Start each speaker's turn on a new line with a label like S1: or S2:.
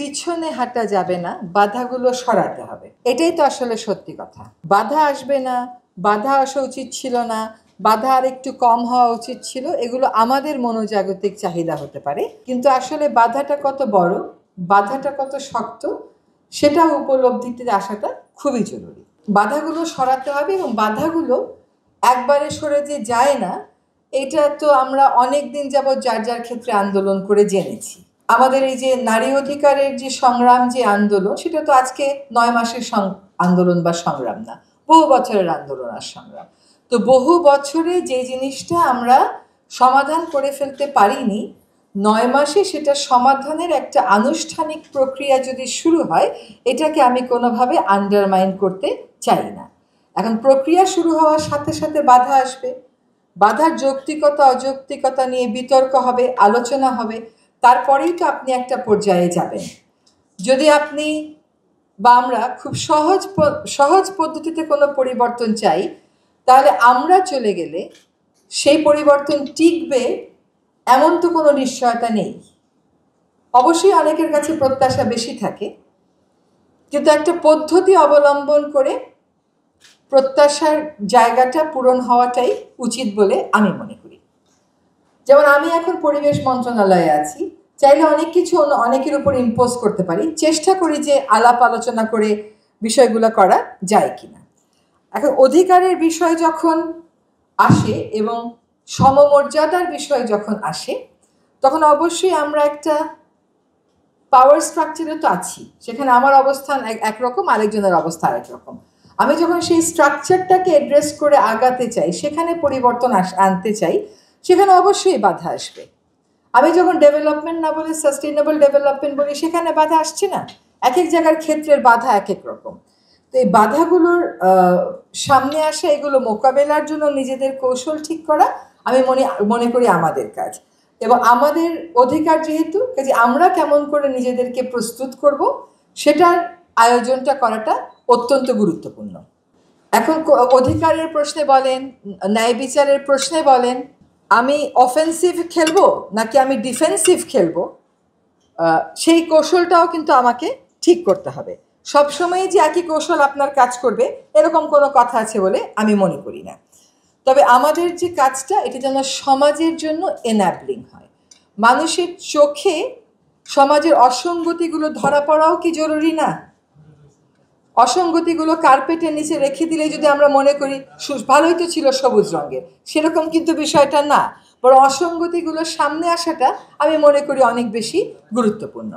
S1: পিছনে হাঁটা যাবে না, বাধাগুলো সরাতে হবে। এটাই তো আসলে সত্যি কথা। বাধা আসবে না, বাধা আসা উচিত ছিল না, বাধা আর একটু কম হওয়া উচিত ছিল, এগুলো আমাদের মনোজাগতিক চাহিদা হতে পারে। কিন্তু আসলে বাধাটা কত বড়, বাধাটা কত শক্ত, সেটা উপলব্ধিতে আসাটা খুবই জরুরি। বাধাগুলো সরাতে হবে, এবং বাধাগুলো একবারে সরে যে যায় না, এটা তো আমরা অনেক দিন যাবৎ যার যার ক্ষেত্রে আন্দোলন করে জেনেছি। আমাদের এই যে নারী অধিকারের যে সংগ্রাম, যে আন্দোলন, সেটা তো আজকে 9 মাসের আন্দোলন বা সংগ্রাম না, বহু বছরের আন্দোলন আর সংগ্রাম। তো বহু বছরে যে জিনিসটা আমরা সমাধান করে ফেলতে পারিনি, 9 মাসে সেটা সমাধানের একটা আনুষ্ঠানিক প্রক্রিয়া যদি শুরু হয়, এটাকে আমি কোনোভাবে আন্ডারমাইন করতে চাই না। এখন প্রক্রিয়া শুরু হওয়ার সাথে সাথে বাধা আসবে, বাধার যৌক্তিকতা অযৌক্তিকতা নিয়ে বিতর্ক হবে, আলোচনা হবে, তারপরেই তো আপনি একটা পর্যায়ে যাবেন। যদি আপনি বা আমরা খুব সহজ পদ্ধতিতে কোনো পরিবর্তন চাই, তাহলে আমরা চলে গেলে সেই পরিবর্তন টিকবে এমন তো কোনো নিশ্চয়তা নেই। অবশ্যই অনেকের কাছে প্রত্যাশা বেশি থাকে, কিন্তু একটা পদ্ধতি অবলম্বন করে প্রত্যাশার জায়গাটা পূরণ হওয়াটাই উচিত বলে আমি মনে করি। যেমন আমি এখন পরিবেশ মন্ত্রণালয়ে আছি, চাইলে অনেক কিছু অনেকের উপর ইম্পোজ করতে পারি, চেষ্টা করি যে আলাপ আলোচনা করে বিষয়গুলো করা যায় কিনা। এখন অধিকারের বিষয় যখন আসে এবং সমমর্যাদার বিষয় যখন আসে, তখন অবশ্যই আমরা একটা পাওয়ার স্ট্রাকচারে তো আছি, সেখানে আমার অবস্থান একরকম, আরেকজনের অবস্থা আরেক রকম। আমি যখন সেই স্ট্রাকচারটাকে অ্যাড্রেস করে আগাতে চাই, সেখানে পরিবর্তন আনতে চাই, সেখানে অবশ্যই বাধা আসবে। আমি যখন ডেভেলপমেন্ট না বলে সাস্টেইনেবল ডেভেলপমেন্ট বলি, সেখানে বাধা আসছে না? এক এক জায়গার ক্ষেত্রের বাধা এক এক রকম। তো এই বাধাগুলোর সামনে আসা, এগুলো মোকাবেলার জন্য নিজেদের কৌশল ঠিক করা আমি মনে করি আমাদের কাজ। এবং আমাদের অধিকার যেহেতু, কাজে আমরা কেমন করে নিজেদেরকে প্রস্তুত করব, সেটার আয়োজনটা করাটা অত্যন্ত গুরুত্বপূর্ণ। এখন অধিকারের প্রশ্নে বলেন, ন্যায় বিচারের প্রশ্নে বলেন, আমি অফেন্সিভ খেলবো নাকি আমি ডিফেন্সিভ খেলবো, সেই কৌশলটাও কিন্তু আমাকে ঠিক করতে হবে। সবসময় যে একই কৌশল আপনার কাজ করবে, এরকম কোনো কথা আছে বলে আমি মনে করি না। তবে আমাদের যে কাজটা, এটা যেন সমাজের জন্য এনাবলিং হয়। মানুষের চোখে সমাজের অসঙ্গতিগুলো ধরা পড়াও কি জরুরি না? অসঙ্গতিগুলো কার্পেটের নিচে রেখে দিলে যদি আমরা মনে করি ভালোই তো ছিল সবুজ রঙের, সেরকম কিন্তু বিষয়টা না। বরং অসঙ্গতিগুলোর সামনে আসাটা আমি মনে করি অনেক বেশি গুরুত্বপূর্ণ।